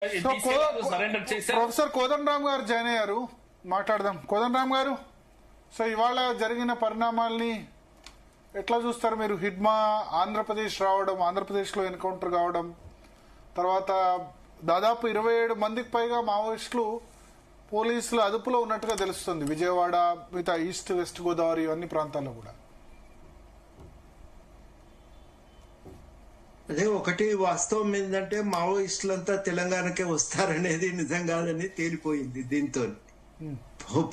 So surrender చేశారు. Professor Kodandaram గారు join అయ్యారు, మాట్లాడదాం. కోదండరామ్ గారు, సో ఇవాళ జరిగిన పరిణామాల్ని ఎట్లా చూస్తారు మీరు? హిడ్మా ఆంధ్రప్రదేశ్ రావడం, ఆంధ్రప్రదేశ్లో ఎన్కౌంటర్ కావడం, తర్వాత దాదాపు 27 మందికి పైగా మావోయిస్టులు పోలీసుల అదుపులో ఉన్నట్టుగా తెలుస్తుంది విజయవాడ, మిగతా ఈస్ట్ వెస్ట్ గోదావరి అన్ని ప్రాంతాల్లో కూడా. అదే ఒకటి వాస్తవం ఏంటంటే మావోయిస్టులంతా తెలంగాణకే వస్తారనేది నిజం కాదని తేలిపోయింది. దీంతో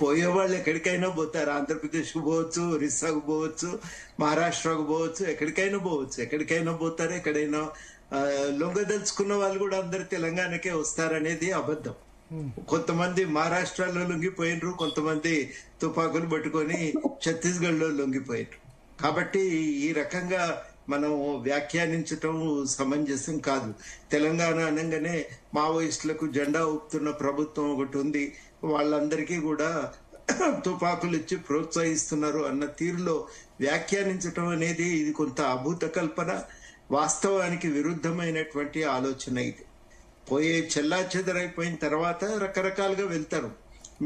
పోయే వాళ్ళు ఎక్కడికైనా పోతారు. ఆంధ్రప్రదేశ్కు పోవచ్చు, ఒరిస్సాకు పోవచ్చు, మహారాష్ట్రకు పోవచ్చు, ఎక్కడికైనా పోతారు. ఎక్కడైనా లొంగదలుచుకున్న వాళ్ళు కూడా అందరు తెలంగాణకే వస్తారనేది అబద్ధం. కొంతమంది మహారాష్ట్రలో లొంగిపోయినరు, కొంతమంది తుపాకులు పట్టుకొని ఛత్తీస్గఢ్ లో లొంగిపోయినరు. కాబట్టి ఈ రకంగా మనం వ్యాఖ్యానించటం సమంజసం కాదు. తెలంగాణ అనగానే మావోయిస్టులకు జెండా ఊపుతున్న ప్రభుత్వం ఒకటి ఉంది, వాళ్ళందరికీ కూడా తుపాకులు ఇచ్చి ప్రోత్సహిస్తున్నారు అన్న తీరులో వ్యాఖ్యానించటం అనేది ఇది కొంత అభూత కల్పన, వాస్తవానికి విరుద్ధమైనటువంటి ఆలోచన. ఇది పోయే చెల్లా చెదరైపోయిన తర్వాత రకరకాలుగా వెళ్తారు.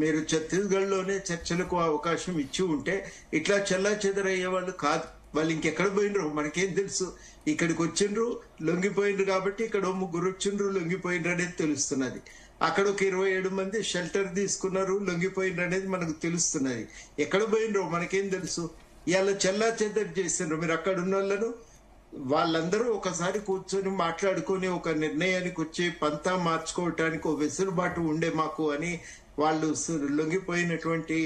మీరు ఛత్తీస్గఢ్ లోనే చర్చలకు అవకాశం ఇచ్చి ఉంటే ఇట్లా చెల్లా చెదరయ్యే వాళ్ళు కాదు. వాళ్ళు ఇంకెక్కడ పోయినరు మనకేం తెలుసు. ఇక్కడికి వచ్చిండ్రు, లొంగిపోయినరు కాబట్టి ఇక్కడ 3 వచ్చిండ్రు, లొంగిపోయినరు అనేది తెలుస్తున్నది. అక్కడ ఒక 27 మంది షెల్టర్ తీసుకున్నారు, లొంగిపోయినరు అనేది మనకు తెలుస్తున్నది. ఎక్కడ పోయినరు మనకేం తెలుసు. ఇవాళ చెల్లా చెదరు చేసిండ్రు. మీరు అక్కడ ఉన్న వాళ్ళను వాళ్ళందరూ ఒకసారి కూర్చొని మాట్లాడుకొని ఒక నిర్ణయానికి వచ్చి పంతా మార్చుకోవటానికి ఒక వెసులుబాటు ఉండే మాకు అని వాళ్ళు లొంగిపోయినటువంటి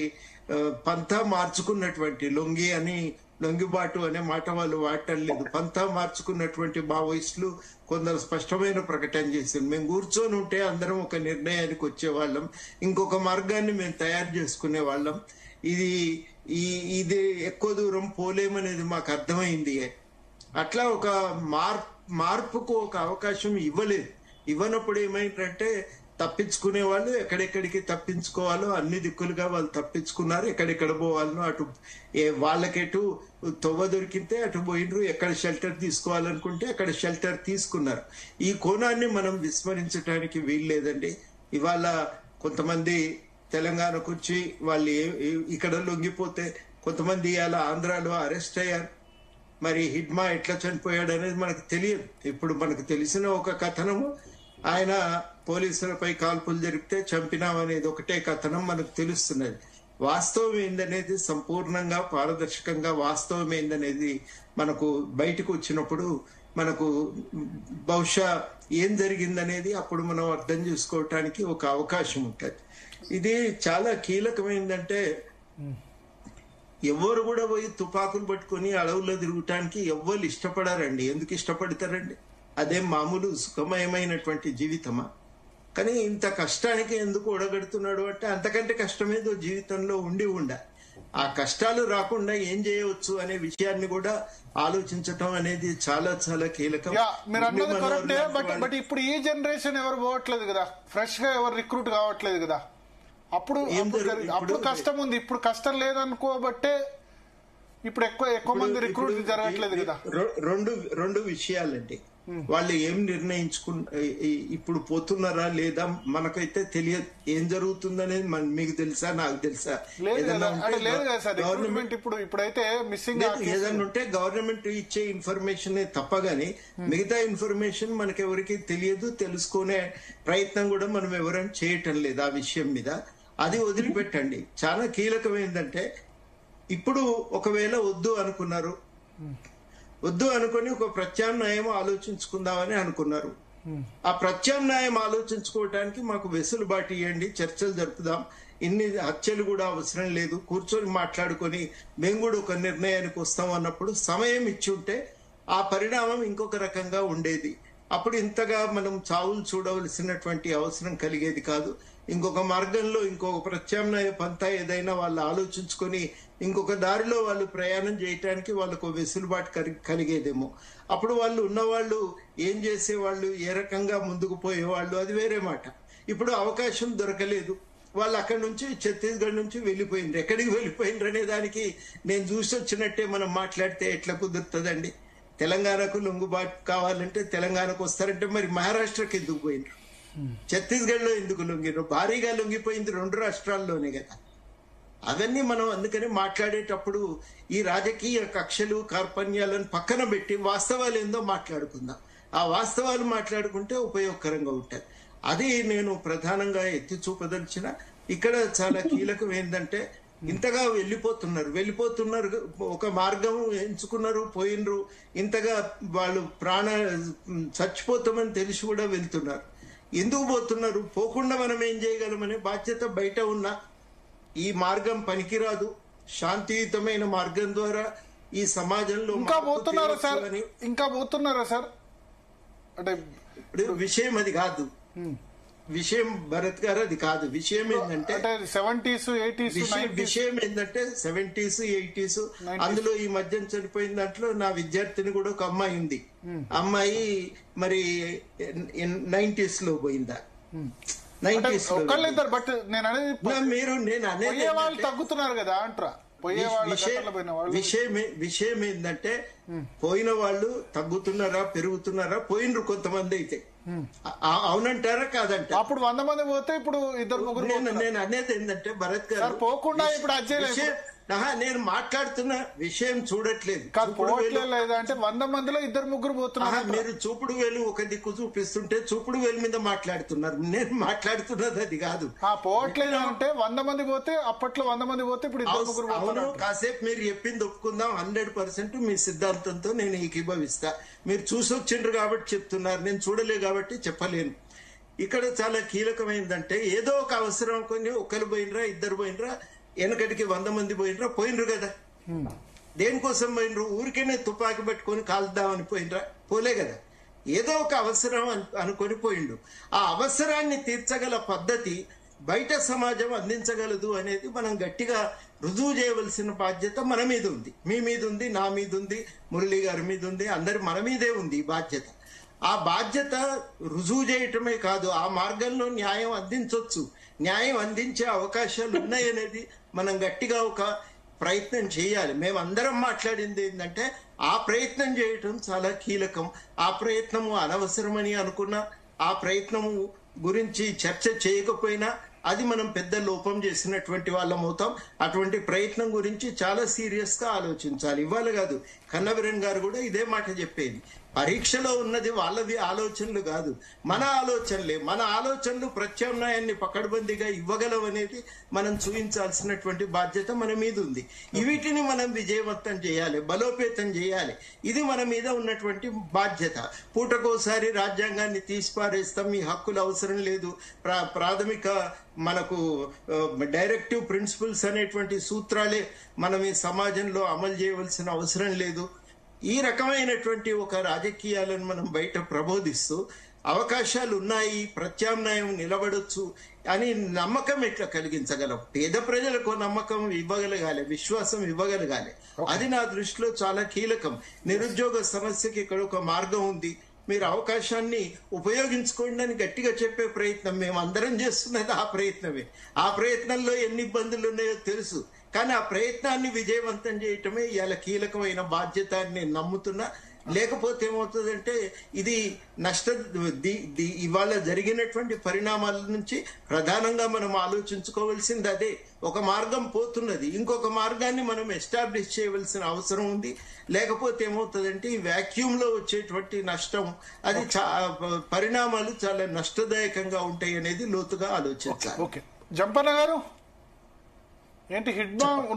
పంతా మార్చుకున్నటువంటి, లొంగి అని లొంగిబాటు అనే మాట వాళ్ళు వాడటం లేదు. పంతా మార్చుకున్నటువంటి మావోయిస్టులు కొందరు స్పష్టమైన ప్రకటన చేసింది. మేము కూర్చొని ఉంటే అందరం ఒక నిర్ణయానికి వచ్చేవాళ్ళం, ఇంకొక మార్గాన్ని మేము తయారు చేసుకునే వాళ్ళం. ఇది ఎక్కువ దూరం పోలేమనేది మాకు అర్థమైంది. అట్లా ఒక మార్పుకు ఒక అవకాశం ఇవ్వలేదు. ఇవ్వనప్పుడు ఏమైందంటే తప్పించుకునే వాళ్ళు ఎక్కడెక్కడికి తప్పించుకోవాలో అన్ని దిక్కులుగా వాళ్ళు తప్పించుకున్నారు. ఎక్కడెక్కడ పోవాలనో అటు వాళ్ళకెటు తొవ్వ దొరికితే అటు పోయినరు. ఎక్కడ షెల్టర్ తీసుకోవాలనుకుంటే అక్కడ షెల్టర్ తీసుకున్నారు. ఈ కోణాన్ని మనం విస్మరించడానికి వీల్లేదండి. ఇవాళ కొంతమంది తెలంగాణకు వచ్చి వాళ్ళు ఇక్కడ లొంగిపోతే కొంతమంది ఇవాళ ఆంధ్రాలో అరెస్ట్ అయ్యారు. మరి హిడ్మా ఎట్లా చనిపోయాడు అనేది మనకు తెలియదు. ఇప్పుడు మనకు తెలిసిన ఒక కథనము, ఆయన పోలీసులపై కాల్పులు జరిపితే చంపినామనేది ఒకటే కథనం మనకు తెలుస్తున్నది. వాస్తవం ఏందనేది సంపూర్ణంగా పారదర్శకంగా వాస్తవం ఏందనేది మనకు బయటకు వచ్చినప్పుడు మనకు బహుశా ఏం జరిగిందనేది అప్పుడు మనం అర్థం చేసుకోవటానికి ఒక అవకాశం ఉంటుంది. ఇది చాలా కీలకమైందంటే ఎవరు కూడా పోయి తుపాకులు పట్టుకొని అడవుల్లో తిరగటానికి ఎవ్వరు ఇష్టపడారండి. ఎందుకు ఇష్టపడతారండి? అదే మామూలు సుఖమయమైనటువంటి జీవితమా? కానీ ఇంత కష్టానికి ఎందుకు ఒడగడుతున్నాడు అంటే అంతకంటే కష్టమేదో జీవితంలో ఉండ ఆ కష్టాలు రాకుండా ఏం చేయవచ్చు అనే విషయాన్ని కూడా ఆలోచించటం అనేది చాలా చాలా కీలకం. మీరు అన్నది కరెక్టే. బట్ ఇప్పుడు ఈ జనరేషన్ ఎవరు పోవట్లేదు కదా, ఫ్రెష్ గా ఎవరు రిక్రూట్ కావట్లేదు కదా. అప్పుడు కష్టం ఉంది, ఇప్పుడు కష్టం లేదనుకోబట్టే ఇప్పుడు ఎక్కువ మంది రిక్రూట్ జరగట్లేదు కదా. రెండు విషయాలండి. వాళ్ళు ఏం ఇప్పుడు పోతున్నారా లేదా మనకైతే తెలియదు. ఏం జరుగుతుందనేది మీకు తెలుసా, నాకు తెలుసా? ఏదన్నా ఉంటే గవర్నమెంట్ ఇచ్చే ఇన్ఫర్మేషన్ తప్పగాని మిగతా ఇన్ఫర్మేషన్ మనకెవరికి తెలియదు. తెలుసుకునే ప్రయత్నం కూడా మనం ఎవరైనా చేయటం లేదు ఆ విషయం మీద. అది వదిలిపెట్టండి. చాలా కీలకం ఏంటంటే ఇప్పుడు ఒకవేళ వద్దు అనుకుని ఒక ప్రత్యామ్నాయం ఆలోచించుకుందామని అనుకున్నారు. ఆ ప్రత్యామ్నాయం ఆలోచించుకోవటానికి మాకు వెసులుబాటు ఇవ్వండి, చర్చలు జరుపుదాం, ఇన్ని హత్యలు కూడా అవసరం లేదు, కూర్చొని మాట్లాడుకొని మేము కూడా ఒక నిర్ణయానికి వస్తాం అన్నప్పుడు సమయం ఇచ్చి ఉంటే ఆ పరిణామం ఇంకొక రకంగా ఉండేది. అప్పుడు ఇంతగా మనం చావులు చూడవలసినటువంటి అవసరం కలిగేది కాదు. ఇంకొక మార్గంలో ఇంకొక ప్రత్యామ్నాయ పంతా ఏదైనా వాళ్ళు ఆలోచించుకొని ఇంకొక దారిలో వాళ్ళు ప్రయాణం చేయటానికి వాళ్ళకు వెసులుబాటు కలిగేదేమో. అప్పుడు వాళ్ళు ఉన్నవాళ్ళు ఏం చేసేవాళ్ళు, ఏ రకంగా ముందుకు పోయేవాళ్ళు, అది వేరే మాట. ఇప్పుడు అవకాశం దొరకలేదు. వాళ్ళు అక్కడి నుంచి ఛత్తీస్గఢ్ నుంచి వెళ్ళిపోయిండ్రు. ఎక్కడికి వెళ్ళిపోయిండ్రు అనే దానికి నేను చూసి వచ్చినట్టే మనం మాట్లాడితే ఎట్లా కుదురుతుందండి? తెలంగాణకు లొంగుబాటు కావాలంటే తెలంగాణకు వస్తారంటే మరి మహారాష్ట్రకి ఎందుకు పోయినరు? ఛత్తీస్గఢ్ లో ఎందుకు లొంగిరు? భారీగా లొంగిపోయింది 2 రాష్ట్రాల్లోనే కదా. అవన్నీ మనం అందుకని మాట్లాడేటప్పుడు ఈ రాజకీయ కక్షలు కార్పణ్యాలను పక్కన పెట్టి వాస్తవాలు ఏందో మాట్లాడుకుందాం. ఆ వాస్తవాలు మాట్లాడుకుంటే ఉపయోగకరంగా ఉంటాయి. అది నేను ప్రధానంగా ఎత్తి చూపదలిచిన. ఇక్కడ చాలా కీలకం ఏంటంటే ఇంతగా వెళ్ళిపోతున్నారు, ఒక మార్గం ఎంచుకున్నారు, పోయినరు, ఇంతగా వాళ్ళు చచ్చిపోతామని తెలిసి కూడా వెళ్తున్నారు. ఎందుకు పోతున్నారు? పోకుండా మనం ఏం చేయగలమనే బాధ్యత బయట ఉన్న ఈ మార్గం పనికిరాదు, శాంతియుతమైన మార్గం ద్వారా ఈ సమాజంలో ఇంకా పోతున్నారా సార్? అంటే విషయం అది కాదు. విషయం భరత్ గారు అది కాదు. విషయం ఏంటంటే 70s 80s విషయం ఏంటంటే 70s 80s అందులో ఈ మధ్య చనిపోయిన దాంట్లో నా విద్యార్థిని కూడా ఒక అమ్మాయి ఉంది. అమ్మాయి మరి 90s లో పోయిందా? 90s ఒకళ్ళిద్దరు. బట్ నేను అనేది వాళ్ళు తగ్గుతున్నారు కదా అంటారా? విషయం ఏంటంటే పోయిన వాళ్ళు తగ్గుతున్నారా పెరుగుతున్నారా? పోయినరు కొంతమంది అయితే. అవునంటారా కాదంటారా? అప్పుడు 100 మంది పోతే ఇప్పుడు 2-3. నేను అనేది ఏంటంటే భరత్ గారు పోకుండా ఇప్పుడు నేను మాట్లాడుతున్న విషయం చూడట్లేదు. అంటే 100 మందిలో 2-3 పోతున్నారు. మీరు చూపుడు వేలు ఒక దిక్కు చూపిస్తుంటే చూపుడు వేలు మీద మాట్లాడుతున్నారు. నేను మాట్లాడుతున్నది అది కాదు. పోవట్లేదు అంటే 100 మంది పోతే అప్పట్లో 100 మంది పోతే ఇప్పుడు 2-3 అవును. కాసేపు మీరు చెప్పింది ఒప్పుకుందాం. 100% మీ సిద్ధాంతంతో నేను ఏకీభవిస్తా. మీరు చూసొచ్చిండ్రు కాబట్టి చెప్తున్నారు, నేను చూడలే కాబట్టి చెప్పలేను. ఇక్కడ చాలా కీలకమైందంటే ఏదో ఒక అవసరం కొని ఒకరు పోయినరా, 2 పోయినరా, వెనకటికి 100 మంది పోయినరు కదా. దేనికోసం పోయినరు? ఊరికేనే తుపాకి పట్టుకొని కాల్దామని పోయినరా? పోలే కదా. ఏదో ఒక అవసరం అనుకొని పోయిండు. ఆ అవసరాన్ని తీర్చగల పద్ధతి బయట సమాజం అందించగలదు అనేది మనం గట్టిగా రుజువు చేయవలసిన బాధ్యత మన మీద ఉంది, మీ మీద ఉంది, నా మీద ఉంది, మురళి గారి మీద ఉంది, అందరి మన మీదే ఉంది ఈ బాధ్యత. ఆ బాధ్యత రుజువు చేయటమే కాదు, ఆ మార్గంలో న్యాయం అందించవచ్చు, న్యాయం అందించే అవకాశాలు ఉన్నాయనేది మనం గట్టిగా ఒక ప్రయత్నం చేయాలి. మేమందరం మాట్లాడింది ఏంటంటే ఆ ప్రయత్నం చేయటం చాలా కీలకం. ఆ ప్రయత్నము అనవసరమని అనుకున్నా, ఆ ప్రయత్నము గురించి చర్చ చేయకపోయినా అది మనం పెద్ద లోపం చేసినటువంటి వాళ్ళం అవుతాం. అటువంటి ప్రయత్నం గురించి చాలా సీరియస్ గా ఆలోచించాలి. ఇవాళ కాదు, కన్నవీరన్ గారు కూడా ఇదే మాట చెప్పేది. పరీక్షలో ఉన్నది వాళ్ళవి ఆలోచనలు కాదు, మన ఆలోచనలే. మన ఆలోచనలు ప్రత్యామ్నాయాన్ని పకడ్బందీగా ఇవ్వగలవనేది మనం చూపించాల్సినటువంటి బాధ్యత మన మీద ఉంది. వీటిని మనం విజయవంతం చేయాలి, బలోపేతం చేయాలి. ఇది మన మీద ఉన్నటువంటి బాధ్యత. పూటకోసారి రాజ్యాంగాన్ని తీసిపారేస్తాం, మీ హక్కులు అవసరం లేదు, ప్రాథమిక మనకు డైరెక్టివ్ ప్రిన్సిపల్స్ అనేటువంటి సూత్రాలే మనం ఈ సమాజంలో అమలు చేయవలసిన అవసరం లేదు. ఈ రకమైనటువంటి ఒక రాజకీయాలను మనం బయట ప్రబోధిస్తూ అవకాశాలు ఉన్నాయి, ప్రత్యామ్నాయం నిలబడొచ్చు అని నమ్మకం ఎట్లా కలిగించగలం? పేద ప్రజలకు నమ్మకం ఇవ్వగలగాలి, విశ్వాసం ఇవ్వగలగాలి. అది నా దృష్టిలో చాలా కీలకం. నిరుద్యోగ సమస్యకి ఇక్కడ ఒక మార్గం ఉంది, మీరు అవకాశాన్ని ఉపయోగించుకోండి అని గట్టిగా చెప్పే ప్రయత్నం మేము అందరం చేస్తున్నది ఆ ప్రయత్నమే. ఆ ప్రయత్నంలో ఎన్ని ఇబ్బందులు ఉన్నాయో తెలుసు, కానీ ఆ ప్రయత్నాన్ని విజయవంతం చేయటమే ఇవాళ కీలకమైన బాధ్యత అని నేను నమ్ముతున్నా. లేకపోతే ఏమవుతుందంటే ఇది ఇవాళ జరిగినటువంటి పరిణామాల నుంచి ప్రధానంగా మనం ఆలోచించుకోవాల్సింది అదే. ఒక మార్గం పోతున్నది, ఇంకొక మార్గాన్ని మనం ఎస్టాబ్లిష్ చేయవలసిన అవసరం ఉంది. లేకపోతే ఏమవుతుందంటే ఈ వ్యాక్యూమ్ లో వచ్చేటువంటి నష్టం, అది పరిణామాలు చాలా నష్టదాయకంగా ఉంటాయి అనేది లోతుగా ఆలోచించాలి. జంపన్న గారు ఏంటి హిడ్మా